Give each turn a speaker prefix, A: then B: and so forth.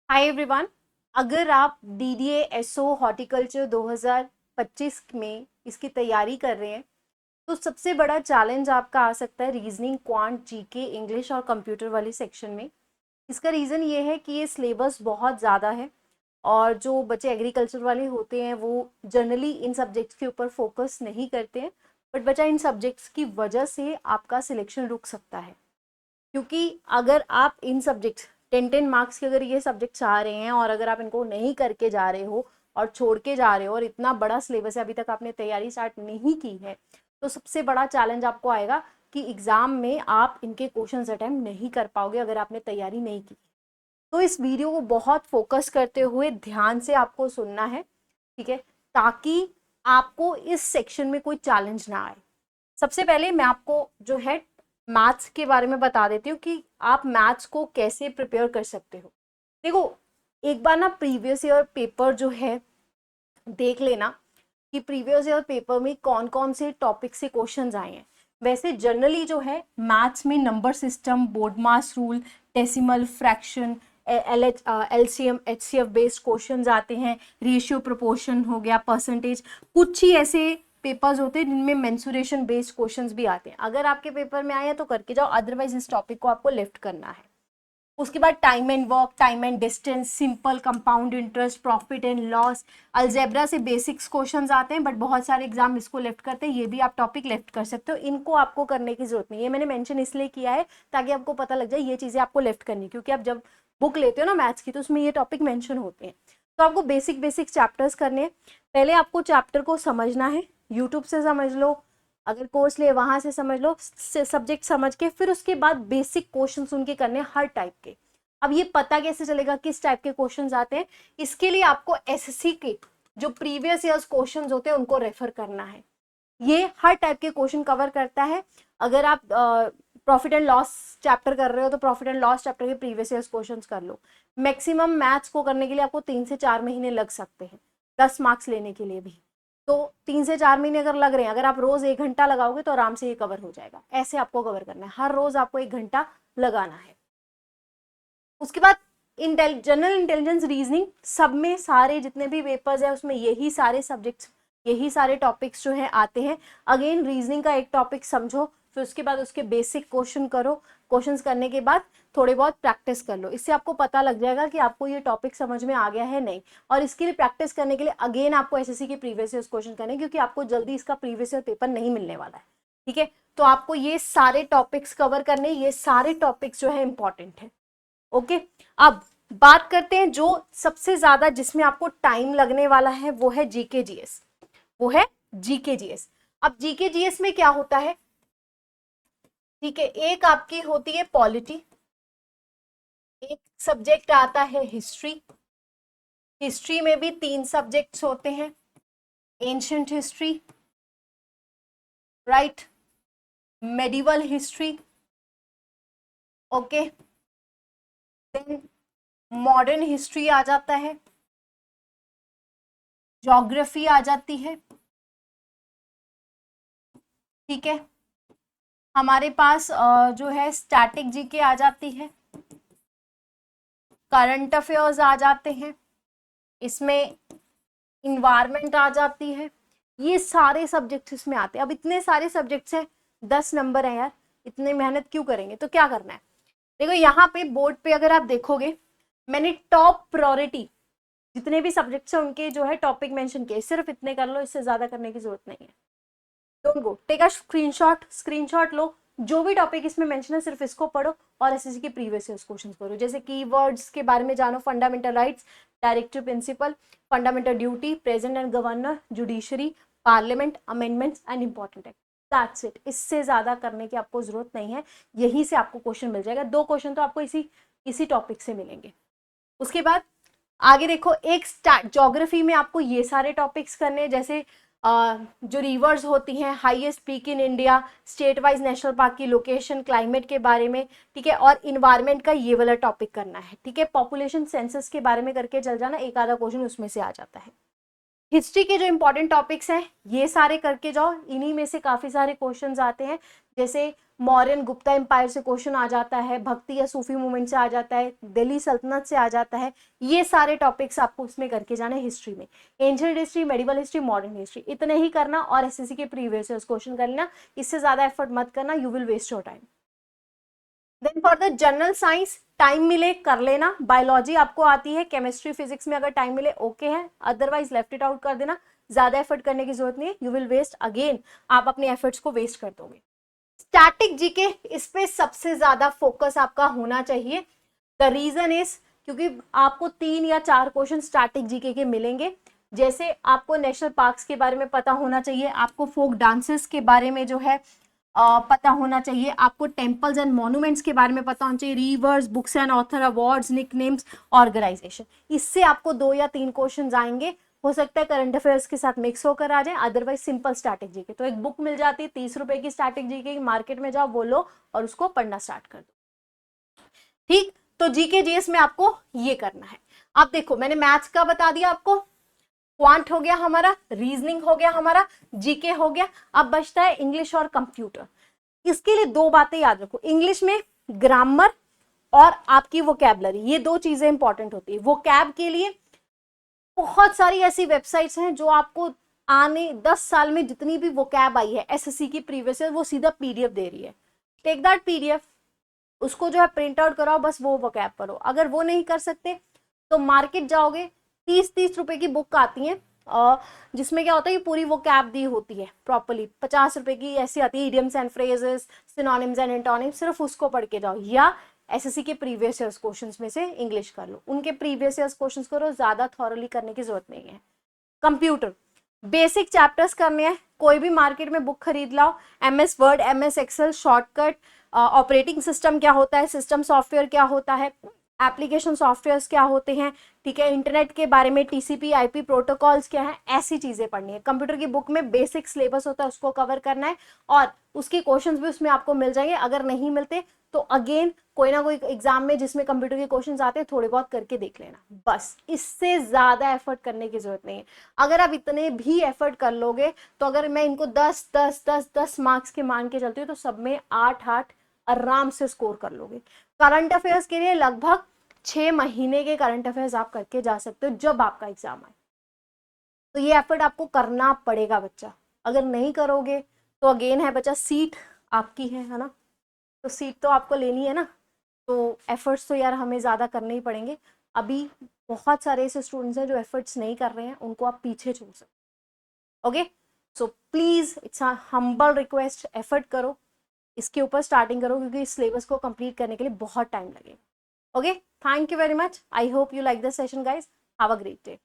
A: Hi everyone. अगर आप DDA SO horticulture 2025 में इसकी तैयारी कर रहे हैं तो सबसे बड़ा चैलेंज आपका आ सकता है रीजनिंग, क्वांट, जीके, इंग्लिश और कंप्यूटर वाले सेक्शन में। इसका रीज़न ये है कि ये सिलेबस बहुत ज़्यादा है और जो बच्चे एग्रीकल्चर वाले होते हैं वो जनरली इन सब्जेक्ट्स के ऊपर फोकस नहीं करते हैं। बट बच्चा इन सब्जेक्ट्स की वजह से आपका सिलेक्शन रुक सकता है, क्योंकि अगर आप इन सब्जेक्ट्स 10-10 मार्क्स के अगर ये सब्जेक्ट्स आ रहे हैं और अगर आप इनको नहीं करके जा रहे हो और छोड़ के जा रहे हो और इतना बड़ा सिलेबस है, अभी तक आपने तैयारी स्टार्ट नहीं की है, तो सबसे बड़ा चैलेंज आपको आएगा कि एग्जाम में आप इनके क्वेश्चंस अटेम्प्ट नहीं कर पाओगे अगर आपने तैयारी नहीं की। तो इस वीडियो को बहुत फोकस करते हुए ध्यान से आपको सुनना है, ठीक है, ताकि आपको इस सेक्शन में कोई चैलेंज ना आए। सबसे पहले मैं आपको जो है मैथ्स के बारे में बता देती हूँ कि आप मैथ्स को कैसे प्रिपेयर कर सकते हो। देखो, एक बार ना प्रीवियस ईयर पेपर जो है देख लेना कि प्रीवियस ईयर पेपर में कौन कौन से टॉपिक से क्वेश्चंस आए हैं। वैसे जनरली जो है मैथ्स में number system, BODMAS rule, decimal, fraction, LCM, HCF based questions आते हैं। रेशियो, प्रोपोर्शन हो गया, परसेंटेज, कुछ ही ऐसे पेपर्स होते हैं जिनमें मेंसुरेशन बेस्ड क्वेश्चंस भी आते हैं। अगर आपके पेपर में आए हैं तो करके जाओ, अदरवाइज इस टॉपिक को आपको लेफ्ट करना है। उसके बाद time and work, time and distance, simple, compound interest, profit and loss, algebra से बेसिक्स क्वेश्चंस आते हैं, बट बहुत सारे एग्जाम इसको लेफ्ट करते हैं। ये भी आप टॉपिक लेफ्ट कर सकते हो, इनको आपको करने की जरूरत नहीं है। मैंने मेंशन इसलिए किया है ताकि आपको पता लग जाए ये चीजें आपको लेफ्ट करनी, क्योंकि आप जब बुक लेते हो ना मैथ्स की तो उसमें ये टॉपिक मेंशन होते हैं। तो आपको बेसिक बेसिक चैप्टर्स करने हैं। पहले आपको चैप्टर को समझना है, यूट्यूब से समझ लो, अगर कोर्स ले वहां से समझ लो, सब्जेक्ट समझ के फिर उसके बाद बेसिक क्वेश्चंस उनके करने हर टाइप के। अब ये पता कैसे चलेगा किस टाइप के क्वेश्चंस आते हैं? इसके लिए आपको एसएससी के जो प्रीवियस ईयर्स क्वेश्चंस होते हैं उनको रेफर करना है। ये हर टाइप के क्वेश्चन कवर करता है। अगर आप प्रॉफिट एंड लॉस चैप्टर कर रहे हो तो प्रॉफिट एंड लॉस चैप्टर के प्रीवियस ईयर्स क्वेश्चंस कर लो। मैक्सिमम मैथ्स को करने के लिए आपको 3 से 4 महीने लग सकते हैं, 10 मार्क्स लेने के लिए भी। तो 3 से 4 महीने अगर लग रहे हैं, अगर आप रोज 1 घंटा लगाओगे तो आराम से ये कवर हो जाएगा। ऐसे आपको कवर करना है, हर रोज आपको 1 घंटा लगाना है। उसके बाद जनरल इंटेलिजेंस, रीजनिंग, सब में सारे जितने भी पेपर्स है उसमें यही सारे सब्जेक्ट्स, यही सारे टॉपिक्स जो है आते हैं। अगेन रीजनिंग का एक टॉपिक समझो, फिर उसके बाद उसके बेसिक क्वेश्चन करो। क्वेश्चंस करने के बाद थोड़े बहुत प्रैक्टिस कर लो, इससे आपको पता लग जाएगा कि आपको ये टॉपिक समझ में आ गया है नहीं। और इसके लिए प्रैक्टिस करने के लिए अगेन आपको एसएससी के प्रीवियस ईयर क्वेश्चन करने, क्योंकि आपको जल्दी इसका प्रीवियस ईयर पेपर नहीं मिलने वाला है, ठीक है। तो आपको ये सारे टॉपिक्स कवर करने, ये सारे टॉपिक्स जो है इंपॉर्टेंट है। ओके, अब बात करते हैं जो सबसे ज्यादा जिसमें आपको टाइम लगने वाला है, वो है जीके जीएस। वो है जीके जीएस। अब जीके जीएस में क्या होता है, ठीक है, एक आपकी होती है पॉलिटी, एक सब्जेक्ट आता है हिस्ट्री। हिस्ट्री में भी 3 सब्जेक्ट्स होते हैं, ancient history, right, medieval history, okay, then modern history आ जाता है, ज्योग्राफी आ जाती है, ठीक है। हमारे पास जो है स्टैटिक जीके आ जाती है, करंट अफेयर्स आ जाते हैं, इसमें इन्वायरमेंट आ जाती है। ये सारे सब्जेक्ट्स इसमें आते हैं। अब इतने सारे सब्जेक्ट्स हैं, 10 नंबर है यार, इतने मेहनत क्यों करेंगे? तो क्या करना है, देखो यहाँ पे बोर्ड पे अगर आप देखोगे, मैंने टॉप प्रायोरिटी जितने भी सब्जेक्ट्स हैं उनके जो है टॉपिक मेंशन किए। सिर्फ इतने कर लो, इससे ज्यादा करने की जरूरत नहीं है। Don't go, take a screenshot, screenshot लो, जो भी टॉपिक इसमें मेंशन है सिर्फ इसको पढ़ो और एसएससी के प्रीवियस ईयर क्वेश्चंस करो। जैसे कीवर्ड्स के बारे में जानो, fundamental rights, directive principle, fundamental duty, present and governor, judiciary, parliament, amendments and important act. That's it, इससे ज्यादा करने की आपको जरूरत नहीं है। यहीं से आपको क्वेश्चन मिल जाएगा, 2 क्वेश्चन तो आपको इसी टॉपिक से मिलेंगे। उसके बाद आगे देखो, एक ज्योग्राफी में आपको ये सारे टॉपिक्स करने, जैसे जो रिवर्स होती हैं, highest peak in India, state wise national park की लोकेशन, क्लाइमेट के बारे में, ठीक है, और इन्वायरमेंट का ये वाला टॉपिक करना है, ठीक है। पॉपुलेशन सेंसस के बारे में करके चल जाना, एक आधा क्वेश्चन उसमें से आ जाता है। हिस्ट्री के जो इंपॉर्टेंट टॉपिक्स हैं ये सारे करके जाओ, इन्हीं में से काफी सारे क्वेश्चंस आते हैं। जैसे मौर्यन गुप्ता एम्पायर से क्वेश्चन आ जाता है, भक्ति या सूफी मूवमेंट से आ जाता है, दिल्ली सल्तनत से आ जाता है। ये सारे टॉपिक्स आपको उसमें करके जाना है हिस्ट्री में, ancient history, medieval history, modern history, इतने ही करना और एसएससी के प्रीवियस ईयर्स क्वेश्चन कर लेना, इससे ज्यादा एफर्ट मत करना, you will waste your time. Then for the general science time मिले कर लेना, बायोलॉजी आपको आती है, केमिस्ट्री फिजिक्स में अगर टाइम मिले ओके है, अदरवाइज लेफ्ट इट आउट कर देना, ज्यादा एफर्ट करने की जरूरत नहीं है, यू विल वेस्ट अगेन, आप अपने एफर्ट्स को वेस्ट कर दोगे। स्टैटिक जीके, इस पे सबसे ज्यादा फोकस आपका होना चाहिए। द रीजन इज क्योंकि आपको 3 या 4 क्वेश्चन स्टैटिक जीके के मिलेंगे। जैसे आपको नेशनल पार्क्स के बारे में पता होना चाहिए, आपको फोक डांसेस के बारे में जो है पता होना चाहिए, आपको टेम्पल्स एंड मॉन्यूमेंट्स के बारे में पता होना चाहिए, rivers, books and author awards, nicknames, organization, इससे आपको 2 या 3 क्वेश्चन आएंगे। हो सकता है करंट अफेयर्स के साथ मिक्स होकर आ जाए, अदरवाइज सिंपल स्टैटिक जीके। तो एक बुक मिल जाती है 30 रुपए की स्टैटिक जीके की, मार्केट में जाओ, वो लो और उसको पढ़ना स्टार्ट कर दो। ठीक, तो जीके जीएस में आपको ये करना है। अब देखो मैंने मैथ्स का बता दिया आपको, क्वांट हो गया हमारा, रीजनिंग हो गया हमारा, जीके हो गया, अब बचता है इंग्लिश और कंप्यूटर। इसके लिए 2 बातें याद रखो, इंग्लिश में ग्रामर और आपकी वोकैबुलरी, ये 2 चीजें इंपॉर्टेंट होती है। वोकैब के लिए बहुत सारी ऐसी वेबसाइट्स हैं जो आपको आने 10 साल में जितनी भी वोकैब आई है एसएससी की प्रीवियस ईयर, वो सीधा पीडीएफ दे रही है। टेक दैट पीडीएफ, उसको जो है प्रिंट आउट कराओ, बस वो वोकैब पढ़ो। अगर वो नहीं कर सकते तो मार्केट जाओगे, 30-30 रुपए की बुक आती है जिसमें क्या होता है, ये पूरी वो कैब दी होती है प्रॉपरली, 50 रुपए की ऐसी आती है, idioms and phrases, synonyms and antonyms, सिर्फ उसको पढ़ के जाओ। या एसएससी के प्रीवियस ईयर्स क्वेश्चंस में से इंग्लिश कर लो, उनके प्रीवियस ईयर्स क्वेश्चंस करो, ज्यादा थॉरली करने की जरूरत नहीं है। कंप्यूटर बेसिक चैप्टर्स करने हैं, कोई भी मार्केट में बुक खरीद लाओ, MS Word, MS Excel, shortcut, operating system क्या होता है, सिस्टम सॉफ्टवेयर क्या होता है, एप्लीकेशन सॉफ्टवेयर्स क्या होते हैं, ठीक है, इंटरनेट के बारे में टीसीपी आईपी प्रोटोकॉल्स क्या है, ऐसी चीजें पढ़नी है। कंप्यूटर की बुक में बेसिक सिलेबस होता है, उसको कवर करना है और उसके क्वेश्चंस भी उसमें आपको मिल जाएंगे। अगर नहीं मिलते तो अगेन कोई ना कोई एग्जाम में जिसमें कंप्यूटर के क्वेश्चंस आते हैं थोड़े बहुत करके देख लेना, बस, इससे ज्यादा एफर्ट करने की जरूरत नहीं है। अगर आप इतने भी एफर्ट कर लोगे तो अगर मैं इनको 10 मार्क्स के मान के चलती हूँ तो सब में 8 आराम से स्कोर कर लोगे। करंट अफेयर्स के लिए लगभग 6 महीने के करंट अफेयर्स आप करके जा सकते हो जब आपका एग्जाम आए। तो ये एफर्ट आपको करना पड़ेगा बच्चा, अगर नहीं करोगे तो अगेन है बच्चा, सीट आपकी है ना, तो सीट तो आपको लेनी है ना, तो एफर्ट्स तो यार हमें ज़्यादा करने ही पड़ेंगे। अभी बहुत सारे ऐसे स्टूडेंट्स हैं जो एफर्ट्स नहीं कर रहे हैं, उनको आप पीछे छोड़ सकते। Okay, so please it's a humble request, effort करो, इसके ऊपर स्टार्टिंग करो, क्योंकि इस सिलेबस को कंप्लीट करने के लिए बहुत टाइम लगेगा। Okay, thank you very much, I hope you like this session guys, have a great day.